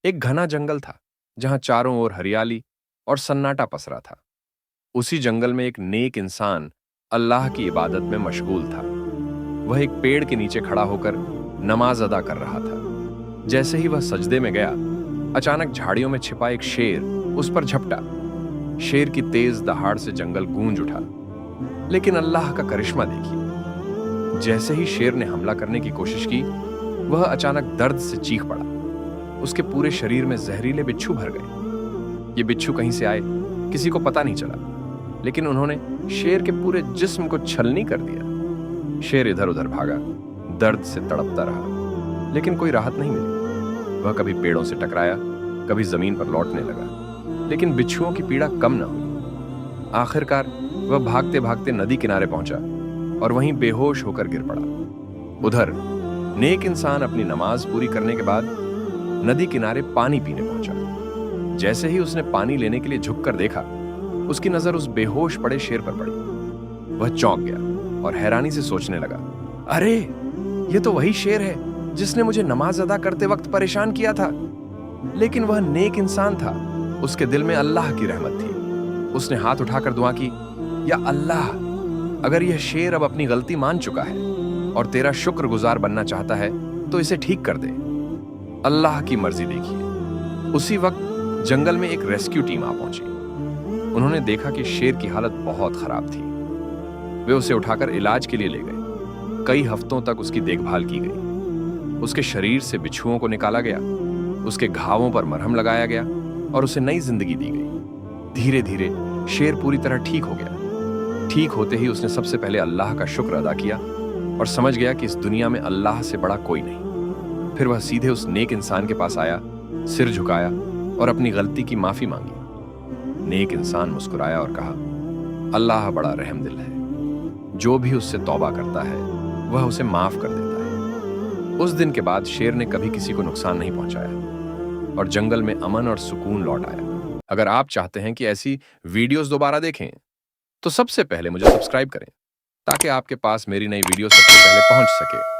एक घना जंगल था जहां चारों ओर हरियाली और सन्नाटा पसरा था। उसी जंगल में एक नेक इंसान अल्लाह की इबादत में मशगूल था। वह एक पेड़ के नीचे खड़ा होकर नमाज अदा कर रहा था। जैसे ही वह सजदे में गया, अचानक झाड़ियों में छिपा एक शेर उस पर झपटा। शेर की तेज दहाड़ से जंगल गूंज उठा। लेकिन अल्लाह का करिश्मा देखिए, जैसे ही शेर ने हमला करने की कोशिश की, वह अचानक दर्द से चीख पड़ा। उसके पूरे शरीर में जहरीले बिच्छू भर गए। ये बिच्छू कहीं से आए, किसी को पता नहीं चला, लेकिन उन्होंने शेर के पूरे जिस्म को छलनी कर दिया। शेर इधर उधर भागा, दर्द से तड़पता रहा, लेकिन कोई राहत नहीं मिली। वह कभी पेड़ों से टकराया, कभी जमीन पर लौटने लगा, लेकिन बिच्छुओं की पीड़ा कम न हुई। आखिरकार वह भागते भागते नदी किनारे पहुंचा और वहीं बेहोश होकर गिर पड़ा। उधर नेक इंसान अपनी नमाज पूरी करने के बाद नदी किनारे पानी पीने पहुंचा। जैसे ही उसने पानी लेने के लिए झुककर देखा, उसकी नजर उस बेहोश पड़े शेर पर पड़ी। वह चौंक गया और हैरानी से सोचने लगा, अरे ये तो वही शेर है जिसने मुझे नमाज अदा करते वक्त परेशान किया था। लेकिन वह नेक इंसान था, उसके दिल में अल्लाह की रहमत थी। उसने हाथ उठाकर दुआ की, या अल्लाह, अगर यह शेर अब अपनी गलती मान चुका है और तेरा शुक्रगुजार बनना चाहता है तो इसे ठीक कर दे। अल्लाह की मर्जी देखिए। उसी वक्त जंगल में एक रेस्क्यू टीम आ पहुंची। उन्होंने देखा कि शेर की हालत बहुत खराब थी। वे उसे उठाकर इलाज के लिए ले गए। कई हफ्तों तक उसकी देखभाल की गई। उसके शरीर से बिच्छुओं को निकाला गया, उसके घावों पर मरहम लगाया गया और उसे नई जिंदगी दी गई। धीरे धीरे शेर पूरी तरह ठीक हो गया। ठीक होते ही उसने सबसे पहले अल्लाह का शुक्र अदा किया और समझ गया कि इस दुनिया में अल्लाह से बड़ा कोई नहीं। फिर वह सीधे उस नेक इंसान के पास आया, सिर झुकाया और अपनी गलती की माफी मांगी। नेक इंसान मुस्कुराया और कहा, अल्लाह बड़ा रहमदिल है, जो भी उससे तौबा करता है वह उसे माफ कर देता है। उस दिन के बाद शेर ने कभी किसी को नुकसान नहीं पहुंचाया और जंगल में अमन और सुकून लौट आया। अगर आप चाहते हैं कि ऐसी वीडियोस दोबारा देखें तो सबसे पहले मुझे सब्सक्राइब करें, ताकि आपके पास मेरी नई वीडियो सबसे पहले पहुंच सके।